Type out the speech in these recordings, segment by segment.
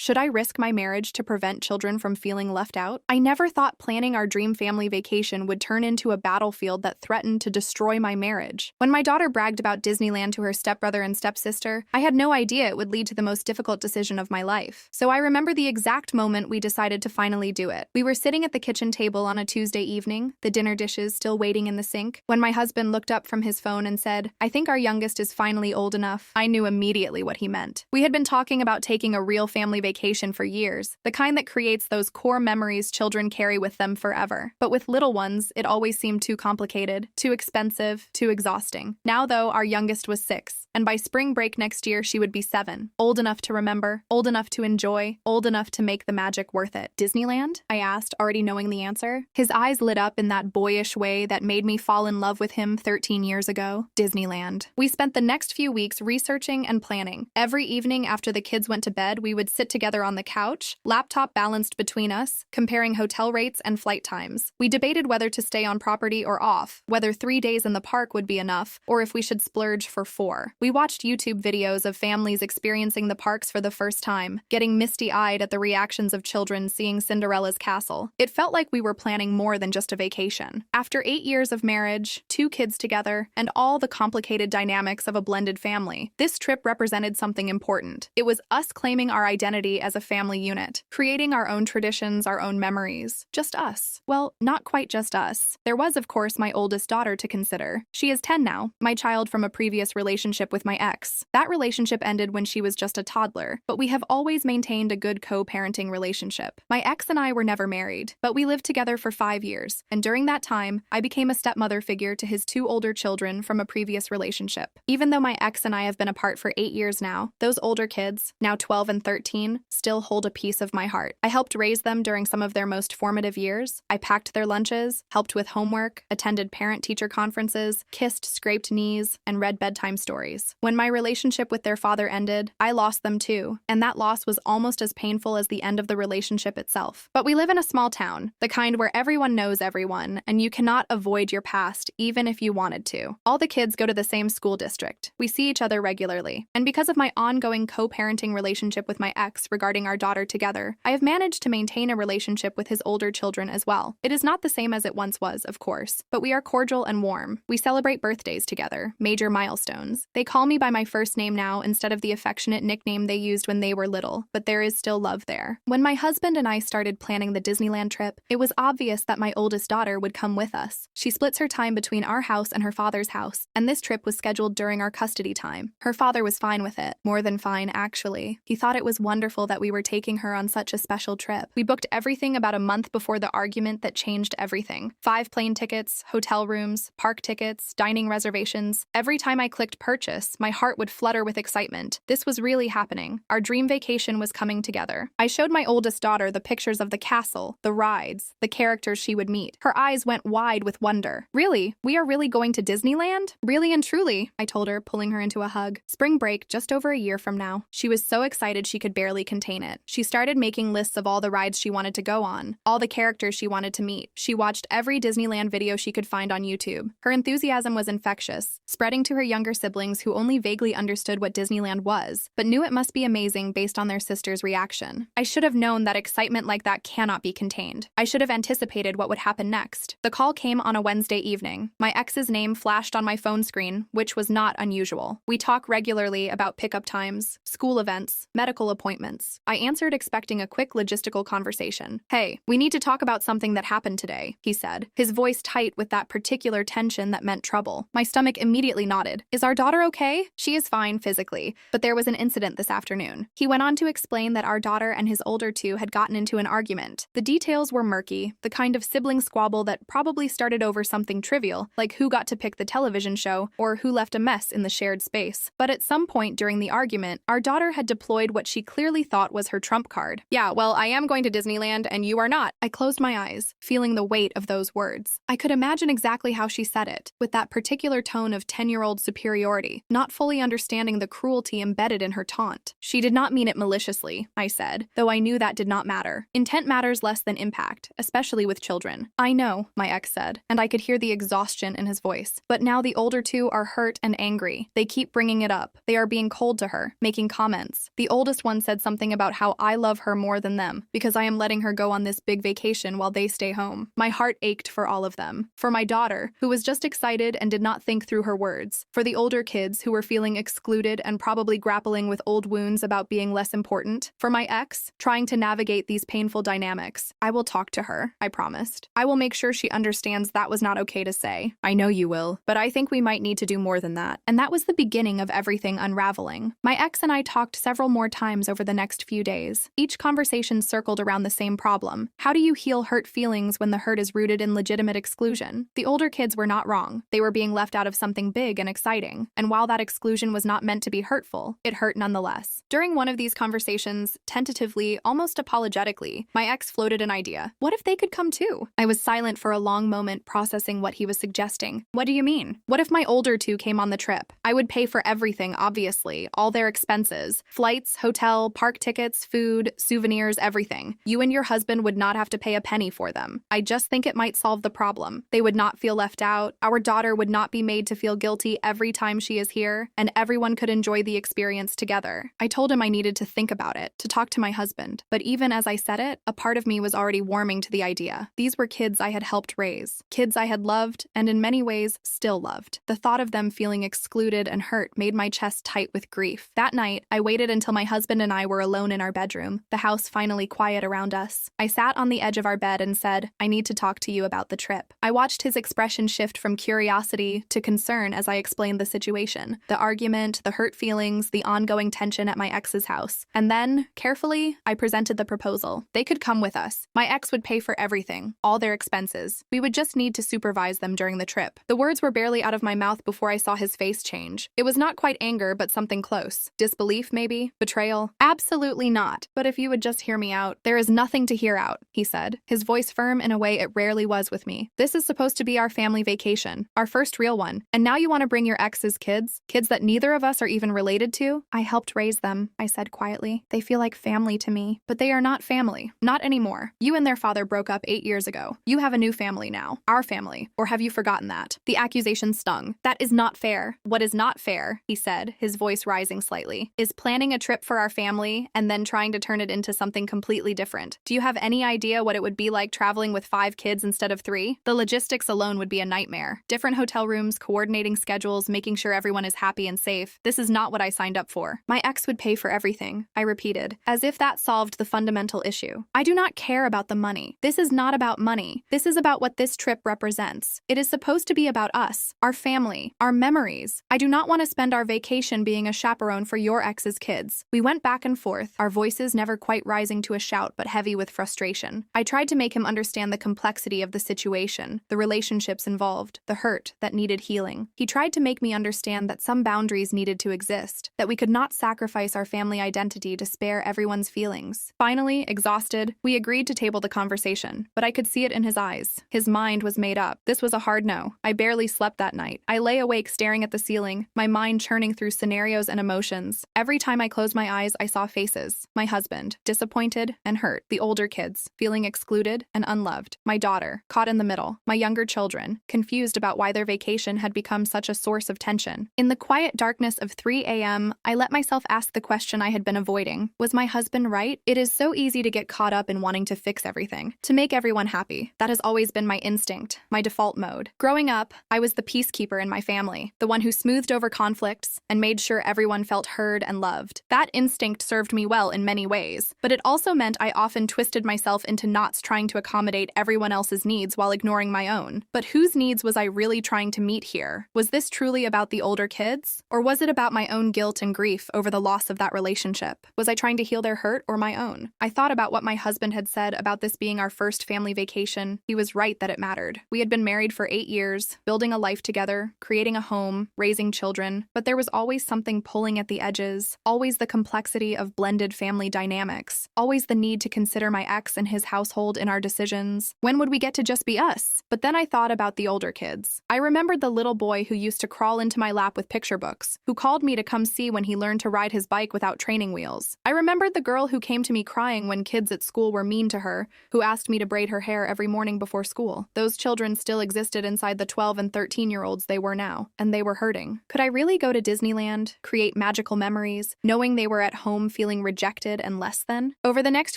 Should I risk my marriage to prevent children from feeling left out? I never thought planning our dream family vacation would turn into a battlefield that threatened to destroy my marriage. When my daughter bragged about Disneyland to her stepbrother and stepsister, I had no idea it would lead to the most difficult decision of my life. So I remember the exact moment we decided to finally do it. We were sitting at the kitchen table on a Tuesday evening, the dinner dishes still waiting in the sink, when my husband looked up from his phone and said, "I think our youngest is finally old enough." I knew immediately what he meant. We had been talking about taking a real family vacation for years, the kind that creates those core memories children carry with them forever. But with little ones, it always seemed too complicated, too expensive, too exhausting. Now, though, our youngest was 6, and by spring break next year, she would be 7. Old enough to remember, old enough to enjoy, old enough to make the magic worth it. "Disneyland?" I asked, already knowing the answer. His eyes lit up in that boyish way that made me fall in love with him 13 years ago. Disneyland. We spent the next few weeks researching and planning. Every evening after the kids went to bed, we would sit together on the couch, laptop balanced between us, comparing hotel rates and flight times. We debated whether to stay on property or off, whether 3 days in the park would be enough, or if we should splurge for 4. We watched YouTube videos of families experiencing the parks for the first time, getting misty-eyed at the reactions of children seeing Cinderella's castle. It felt like we were planning more than just a vacation. After 8 years of marriage, 2 kids together, and all the complicated dynamics of a blended family, this trip represented something important. It was us claiming our identity as a family unit, creating our own traditions, our own memories. Just us. Well, not quite just us. There was, of course, my oldest daughter to consider. She is 10 now, my child from a previous relationship with my ex. That relationship ended when she was just a toddler, but we have always maintained a good co-parenting relationship. My ex and I were never married, but we lived together for 5 years, and during that time, I became a stepmother figure to his 2 older children from a previous relationship. Even though my ex and I have been apart for 8 years now, those older kids, now 12 and 13, still hold a piece of my heart. I helped raise them during some of their most formative years. I packed their lunches, helped with homework, attended parent-teacher conferences, kissed scraped knees, and read bedtime stories. When my relationship with their father ended, I lost them too, and that loss was almost as painful as the end of the relationship itself. But we live in a small town, the kind where everyone knows everyone, and you cannot avoid your past even if you wanted to. All the kids go to the same school district. We see each other regularly. And because of my ongoing co-parenting relationship with my ex regarding our daughter together, I have managed to maintain a relationship with his older children as well. It is not the same as it once was, of course, but we are cordial and warm. We celebrate birthdays together, major milestones. They call me by my first name now instead of the affectionate nickname they used when they were little, but there is still love there. When my husband and I started planning the Disneyland trip, it was obvious that my oldest daughter would come with us. She splits her time between our house and her father's house, and this trip was scheduled during our custody time. Her father was fine with it. More than fine, actually. He thought it was wonderful that we were taking her on such a special trip. We booked everything about a month before the argument that changed everything. 5 plane tickets, hotel rooms, park tickets, dining reservations. Every time I clicked purchase, my heart would flutter with excitement. This was really happening. Our dream vacation was coming together. I showed my oldest daughter the pictures of the castle, the rides, the characters she would meet. Her eyes went wide with wonder. "Really? We are really going to Disneyland?" "Really and truly," I told her, pulling her into a hug. Spring break, just over a year from now. She was so excited she could barely contain it. She started making lists of all the rides she wanted to go on, all the characters she wanted to meet. She watched every Disneyland video she could find on YouTube. Her enthusiasm was infectious, spreading to her younger siblings who only vaguely understood what Disneyland was, but knew it must be amazing based on their sister's reaction. I should have known that excitement like that cannot be contained. I should have anticipated what would happen next. The call came on a Wednesday evening. My ex's name flashed on my phone screen, which was not unusual. We talk regularly about pickup times, school events, medical appointments. I answered expecting a quick logistical conversation. "Hey, we need to talk about something that happened today," he said, his voice tight with that particular tension that meant trouble. My stomach immediately nodded. "Is our daughter okay?" "She is fine physically, but there was an incident this afternoon." He went on to explain that our daughter and his older 2 had gotten into an argument. The details were murky, the kind of sibling squabble that probably started over something trivial, like who got to pick the television show or who left a mess in the shared space. But at some point during the argument, our daughter had deployed what she clearly thought was her trump card. "Yeah, well, I am going to Disneyland and you are not." I closed my eyes, feeling the weight of those words. I could imagine exactly how she said it, with that particular tone of 10-year-old superiority, not fully understanding the cruelty embedded in her taunt. She did not mean it maliciously, I said, though I knew that did not matter. Intent matters less than impact, especially with children. I know, my ex said, and I could hear the exhaustion in his voice. But now the older two are hurt and angry. They keep bringing it up. They are being cold to her, making comments. The oldest one said something about how I love her more than them, because I am letting her go on this big vacation while they stay home. My heart ached for all of them. For my daughter, who was just excited and did not think through her words. For the older kids who were feeling excluded and probably grappling with old wounds about being less important. For my ex, trying to navigate these painful dynamics. I will talk to her, I promised. I will make sure she understands that was not okay to say. I know you will, but I think we might need to do more than that. And that was the beginning of everything unraveling. My ex and I talked several more times over the next few days. Each conversation circled around the same problem. How do you heal hurt feelings when the hurt is rooted in legitimate exclusion? The older kids were not wrong. They were being left out of something big and exciting. And while that exclusion was not meant to be hurtful, it hurt nonetheless. During one of these conversations, tentatively, almost apologetically, my ex floated an idea. What if they could come too? I was silent for a long moment, processing what he was suggesting. What do you mean? What if my older two came on the trip? I would pay for everything, obviously, all their expenses. Flights, hotel, park tickets, food, souvenirs, everything. You and your husband would not have to pay a penny for them. I just think it might solve the problem. They would not feel left out. Our daughter would not be made to feel guilty every time she is here, and everyone could enjoy the experience together. I told him I needed to think about it, to talk to my husband. But even as I said it, a part of me was already warming to the idea. These were kids I had helped raise, kids I had loved, and in many ways still loved. The thought of them feeling excluded and hurt made my chest tight with grief. That night, I waited until my husband and I were alone in our bedroom, the house finally quiet around us. I sat on the edge of our bed and said, I need to talk to you about the trip. I watched his expression shift from curiosity to concern as I explained the situation, the argument, the hurt feelings, the ongoing tension at my ex's house. And then, carefully, I presented the proposal. They could come with us. My ex would pay for everything, all their expenses. We would just need to supervise them during the trip. The words were barely out of my mouth before I saw his face change. It was not quite anger, but something close. Disbelief, maybe? Betrayal? Absolutely not. But if you would just hear me out. There is nothing to hear out, he said, his voice firm in a way it rarely was with me. This is supposed to be our family vacation, our first real one. And now you want to bring your ex's kids? Kids that neither of us are even related to? I helped raise them, I said quietly. They feel like family to me, but they are not family. Not anymore. You and their father broke up 8 years ago. You have a new family now. Our family. Or have you forgotten that? The accusation stung. That is not fair. What is not fair, he said, his voice rising slightly, is planning a trip for our family and then trying to turn it into something completely different. Do you have any idea what it would be like traveling with 5 kids instead of 3? The logistics alone would be a nightmare. Different hotel rooms, coordinating schedules, making sure everyone is happy and safe. This is not what I signed up for. My ex would pay for everything, I repeated, as if that solved the fundamental issue. I do not care about the money. This is not about money. This is about what this trip represents. It is supposed to be about us, our family, our memories. I do not want to spend our vacation being a chaperone for your ex's kids. We went back and forth, our voices never quite rising to a shout but heavy with frustration. I tried to make him understand the complexity of the situation, the relationships involved, the hurt that needed healing. He tried to make me understand that some boundaries needed to exist, that we could not sacrifice our family identity to spare everyone's feelings. Finally, exhausted, we agreed to table the conversation, but I could see it in his eyes. His mind was made up. This was a hard no. I barely slept that night. I lay awake staring at the ceiling, my mind churning through scenarios and emotions. Every time I closed my eyes, I saw faces. My husband, disappointed and hurt. The older kids, feeling excluded and unloved. My daughter, caught in the middle. My younger children, confused about why their vacation had become such a source of tension. In the quiet darkness of 3 a.m., I let myself ask the question I had been avoiding. Was my husband right? It is so easy to get caught up in wanting to fix everything, to make everyone happy. That has always been my instinct, my default mode. Growing up, I was the peacekeeper in my family, the one who smoothed over conflicts and made sure everyone felt heard and loved. That instinct served me well in many ways, but it also meant I often twisted myself into knots trying to accommodate everyone else's needs while ignoring my own. But whose needs was I really trying to meet here? Was this truly about the older kids? Or was it about my own guilt and grief over the loss of that relationship? Was I trying to heal their hurt or my own? I thought about what my husband had said about this being our first family vacation. He was right that it mattered. We had been married for 8 years, building a life together, creating a home, raising children, but there was always something pulling at the edges, always the complexity of blended family dynamics, always the need to consider my ex and his household in our decisions. When would we get to just be us? But then I thought about the older kids. I remembered the little boy who used to crawl into my lap with picture books, who called me to come see when he learned to ride his bike without training wheels. I remembered the girl who came to me crying when kids at school were mean to her, who asked me to braid her hair every morning before school. Those children still existed inside the 12 and 13-year-olds they were now, and they were hurting. Could I really go to Disneyland, create magical memories, knowing they were at home feeling rejected and less than? Over the next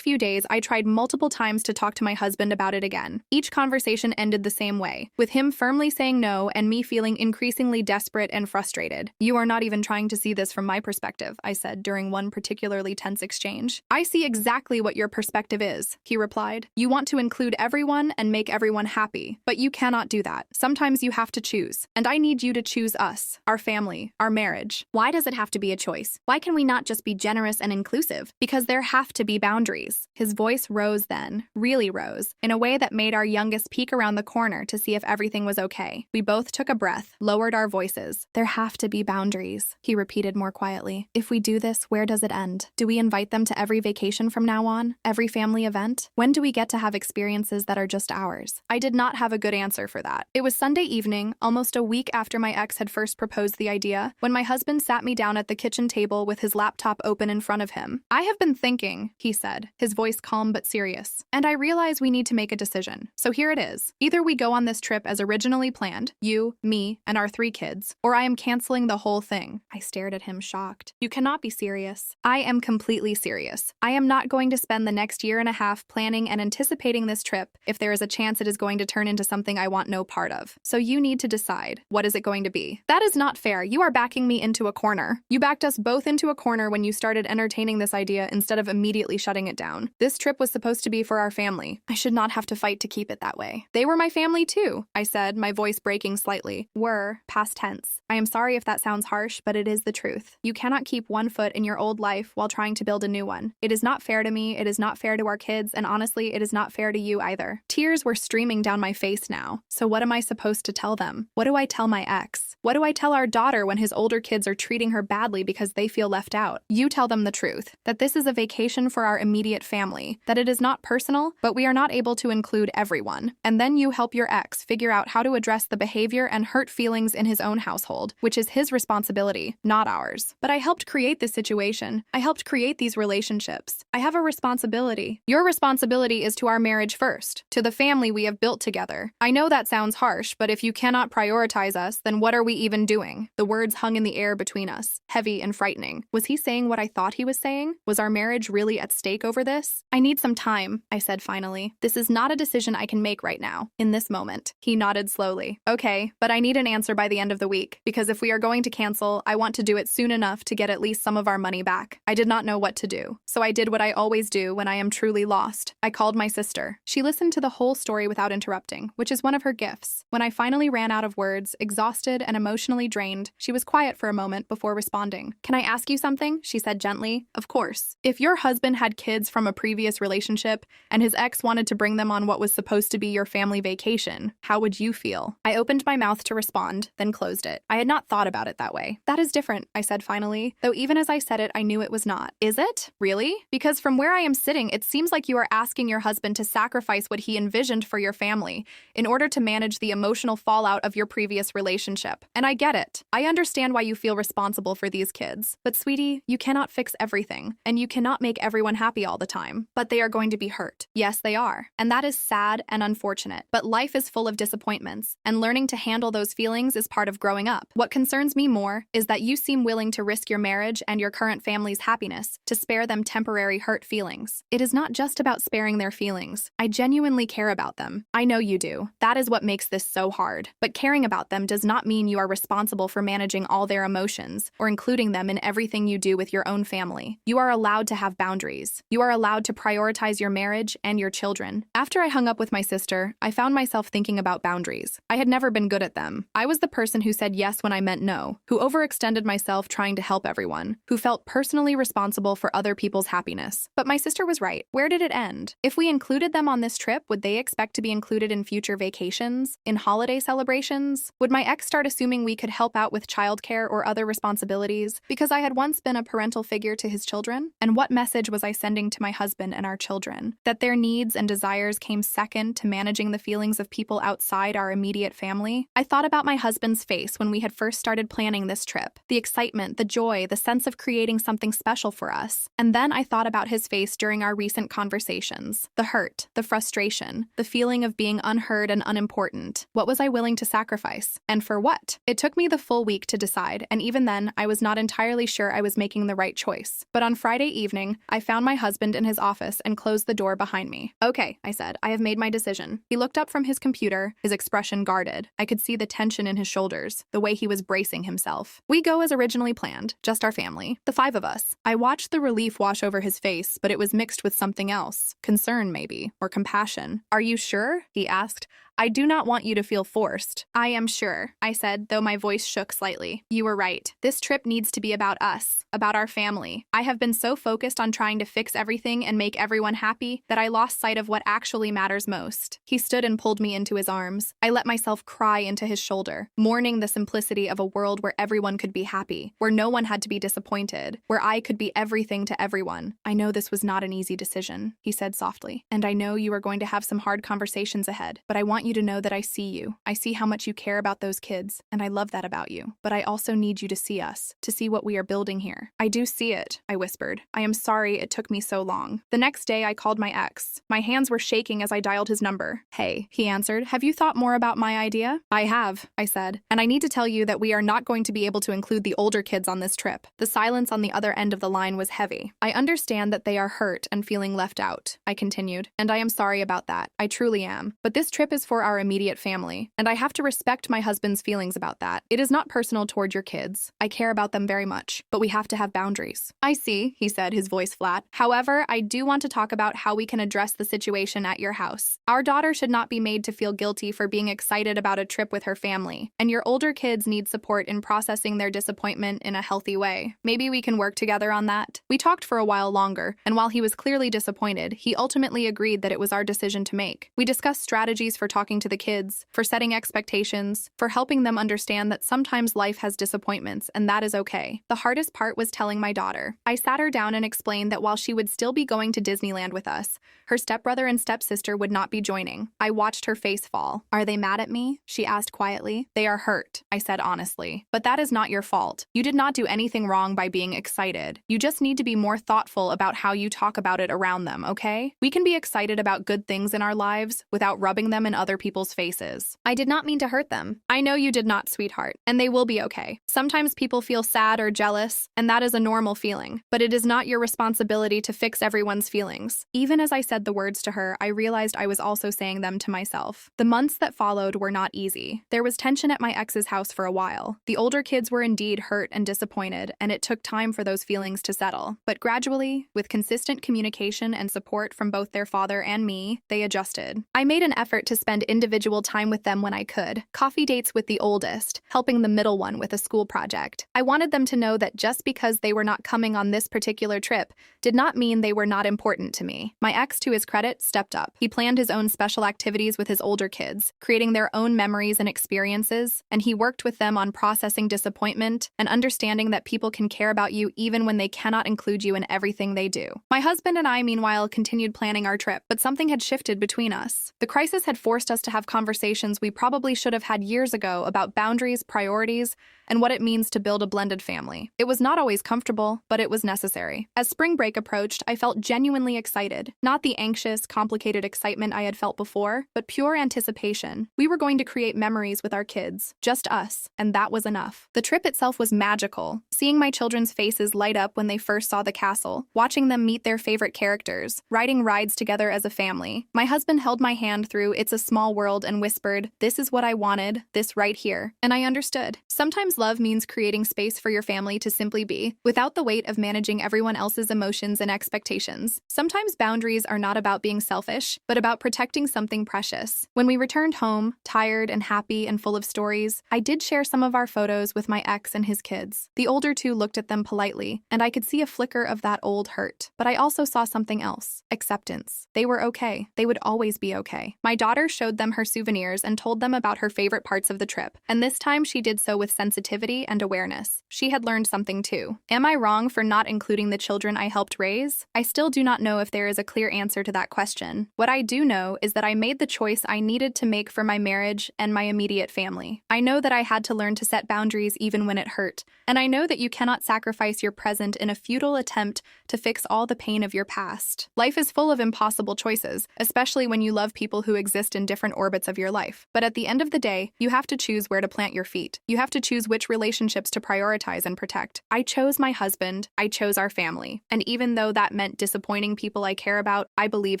few days, I tried multiple times to talk to my husband about it again. Each conversation ended the same way, with him firmly saying no and me feeling increasingly desperate and frustrated. "You are not even trying to see this from my perspective," I said during one particularly tense exchange. "I see exactly what your perspective is," he replied. "You want to include everyone and make everyone happy, but you cannot do that. Sometimes you have to choose, and I need you to choose us, our family, our marriage." "Why does it have to be a choice? Why can we not just be generous and inclusive?" "Because there have to be boundaries." His voice rose then, really rose, in a way that made our youngest peek around the corner to see if everything was okay. We both took a breath, lowered our voices. "There have to be boundaries," he repeated more quietly. "If we do this, where does it end? Do we invite them to every vacation from now on? Every family event? When do we get to have experiences that are just ours?" I did not have a good answer for that. It was Sunday evening, almost a week after my ex had first proposed the idea, when my husband sat me down at the kitchen table with his laptop open in front of him. "I have been thinking," he said, his voice calm but serious, "and I realize we need to make a decision. So here it is. Either we go on this trip as originally planned, you, me, and our 3 kids, or I am canceling the whole thing." I stared at him shocked. "You cannot be serious." "I am completely serious. I am not going to spend the next year and a half planning and anticipating this trip if there is a chance it is going to turn into something I want no part of. So you need to decide. What is it going to be?" "That is not fair. You are backing me into a corner. You backed us both into a corner when you started entertaining this idea instead of immediately shutting it down. This trip was supposed to be for our family. I should not have to fight to keep it that way." "They were my family too," I said, my voice breaking slightly. "Were, past tense. I am sorry if that sounds harsh, but it is the truth. You cannot keep one foot in your old life while trying to build a new one. It is not fair to me, it is not fair to our kids, and honestly, it is not fair to you either." Tears were streaming down my face now. So what am I supposed to tell them? What do I tell my ex? What do I tell our daughter when his older kids are treating her badly because they feel left out? You tell them the truth, that this is a vacation for our immediate family, that it is not personal, but we are not able to include everyone. And then you help your ex figure out how to address the behavior and hurt feelings in his own household, which is his responsibility, not ours. But I helped create this situation. I helped create these relationships. I have a responsibility. Your responsibility is to our marriage first, to the family we have built together. I know that sounds harsh, but if you cannot prioritize us, then what are we even doing? The words hung in the air between us, heavy and frightening. Was he saying what I thought he was saying? Was our marriage really at stake over this? "I need some time," I said finally. "This is not a decision I can make right now, in this moment." He nodded slowly. "Okay, but I need an answer by the end of the week, because if we are going to cancel, I want to do it soon enough to get at least some of our money back." I did not know what to do, so I did what I always do when I am truly lost. I called my sister. She listened to the whole story without interrupting, which is one of her gifts. When I finally ran out of words, exhausted and emotionally drained, she was quiet for a moment before responding. "Can I ask you something?" she said gently. "Of course. If your husband had kids from a previous relationship and his ex wanted to bring them on what was supposed to be your family vacation, how would you feel?" I opened my mouth to respond, then closed it. I had not thought about it that way. "That is different," I said finally, though even as I said it, I knew it was not. "Is it? Really? Because from where I am sitting, it seems like you are asking your husband to sacrifice what he envisioned for your family in order to manage the emotional fallout of your previous relationship. And I get it. I understand why you feel responsible for these kids. But sweetie, you cannot fix everything, and you cannot make everyone happy all the time. But they are going to be hurt. Yes, they are. And that is sad and unfortunate. But life is full of disappointments, and learning to handle those feelings is part of growing up. What concerns me more is that you seem willing to risk your marriage and your current family's happiness to spare them temporary hurt feelings. It is not just about sparing their feelings. I genuinely care about them. I know you do. That is what makes this so hard. But caring about them does not mean you are responsible for managing all their emotions or including them in everything you do with your own family. You are allowed to have boundaries. You are allowed to prioritize your marriage and your children. After I hung up with my sister, I found myself thinking about boundaries. I had never been good at them. I was the person who said yes when I meant no, who overextended myself trying to help everyone, who felt personally responsible for other people's happiness. But my sister was right. Where did it end? If we included them on this trip, would they expect to be included in future vacations? In holiday celebrations? Would my ex start assuming we could help out with childcare or other responsibilities because I had once been a parental figure to his children? And what message was I sending to my husband and our children? That their needs and desires came second to managing the feelings of people outside our immediate family? I thought about my husband's face when we had first started planning this trip. The excitement, the joy, the sense of creating something special for us. And then I thought about his face during our recent conversations. The hurt, the frustration, the feeling of being unheard and unimportant. What was I willing to sacrifice? And for what? It took me the full week to decide, and even then, I was not entirely sure I was making the right choice. But on Friday evening, I found my husband in his office and closed the door behind me. "Okay," I said, "I have made my decision." He looked up from his computer, his expression guarded. I could see the tension in his shoulders, the way he was bracing himself. "We go as originally planned, just our family, the 5 of us." I watched the relief wash over his face, but it was mixed with something else. Concern, maybe, or compassion. "Are you sure?" he asked. "I do not want you to feel forced." "I am sure," I said, though my voice shook slightly. "You were right. This trip needs to be about us, about our family. I have been so focused on trying to fix everything and make everyone happy that I lost sight of what actually matters most." He stood and pulled me into his arms. I let myself cry into his shoulder, mourning the simplicity of a world where everyone could be happy, where no one had to be disappointed, where I could be everything to everyone. "I know this was not an easy decision," he said softly, "and I know you are going to have some hard conversations ahead, but I want you to know that I see you. I see how much you care about those kids, and I love that about you. But I also need you to see us, to see what we are building here." "I do see it," I whispered. "I am sorry it took me so long." The next day, I called my ex. My hands were shaking as I dialed his number. "Hey," he answered, "have you thought more about my idea?" "I have," I said, "and I need to tell you that we are not going to be able to include the older kids on this trip." The silence on the other end of the line was heavy. "I understand that they are hurt and feeling left out," I continued, "and I am sorry about that. I truly am. But this trip is for our immediate family, and I have to respect my husband's feelings about that. It is not personal toward your kids. I care about them very much, but we have to have boundaries." "I see," he said, his voice flat. "However, I do want to talk about how we can address the situation at your house. Our daughter should not be made to feel guilty for being excited about a trip with her family, and your older kids need support in processing their disappointment in a healthy way. Maybe we can work together on that." We talked for a while longer, and while he was clearly disappointed, he ultimately agreed that it was our decision to make. We discussed strategies for talking to the kids, for setting expectations, for helping them understand that sometimes life has disappointments, and that is okay. The hardest part was telling my daughter. I sat her down and explained that while she would still be going to Disneyland with us, her stepbrother and stepsister would not be joining. I watched her face fall. "Are they mad at me?" she asked quietly. "They are hurt," I said honestly. "But that is not your fault. You did not do anything wrong by being excited. You just need to be more thoughtful about how you talk about it around them, okay? We can be excited about good things in our lives without rubbing them in other people's faces." "I did not mean to hurt them." "I know you did not, sweetheart, and they will be okay. Sometimes people feel sad or jealous, and that is a normal feeling, but it is not your responsibility to fix everyone's feelings." Even as I said the words to her, I realized I was also saying them to myself. The months that followed were not easy. There was tension at my ex's house for a while. The older kids were indeed hurt and disappointed, and it took time for those feelings to settle. But gradually, with consistent communication and support from both their father and me, they adjusted. I made an effort to spend individual time with them when I could. Coffee dates with the oldest, helping the middle one with a school project. I wanted them to know that just because they were not coming on this particular trip did not mean they were not important to me. My ex, to his credit, stepped up. He planned his own special activities with his older kids, creating their own memories and experiences, and he worked with them on processing disappointment and understanding that people can care about you even when they cannot include you in everything they do. My husband and I, meanwhile, continued planning our trip, but something had shifted between us. The crisis had forced us to have conversations we probably should have had years ago about boundaries, priorities, and what it means to build a blended family. It was not always comfortable, but it was necessary. As spring break approached, I felt genuinely excited. Not the anxious, complicated excitement I had felt before, but pure anticipation. We were going to create memories with our kids, just us, and that was enough. The trip itself was magical. Seeing my children's faces light up when they first saw the castle, watching them meet their favorite characters, riding rides together as a family. My husband held my hand through It's a Small World and whispered, "This is what I wanted, this right here." And I understood. Sometimes love means creating space for your family to simply be, without the weight of managing everyone else's emotions and expectations. Sometimes boundaries are not about being selfish, but about protecting something precious. When we returned home, tired and happy and full of stories, I did share some of our photos with my ex and his kids. The older two looked at them politely, and I could see a flicker of that old hurt. But I also saw something else: acceptance. They were okay. They would always be okay. My daughter showed them her souvenirs and told them about her favorite parts of the trip, and this time she did so with sensitivity sensitivity and awareness. She had learned something too. Am I wrong for not including the children I helped raise? I still do not know if there is a clear answer to that question. What I do know is that I made the choice I needed to make for my marriage and my immediate family. I know that I had to learn to set boundaries even when it hurt, and I know that you cannot sacrifice your present in a futile attempt to fix all the pain of your past. Life is full of impossible choices, especially when you love people who exist in different orbits of your life. But at the end of the day, you have to choose where to plant your feet. You have to choose which relationships to prioritize and protect. I chose my husband, I chose our family, and even though that meant disappointing people I care about, I believe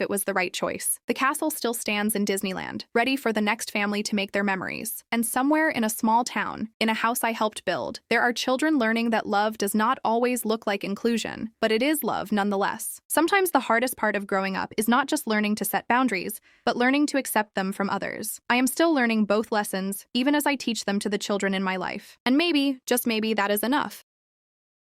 it was the right choice. The castle still stands in Disneyland, ready for the next family to make their memories. And somewhere in a small town, in a house I helped build, there are children learning that love does not always look like inclusion, but it is love nonetheless. Sometimes the hardest part of growing up is not just learning to set boundaries, but learning to accept them from others. I am still learning both lessons, even as I teach them to the children in my life. And maybe, just maybe, that is enough.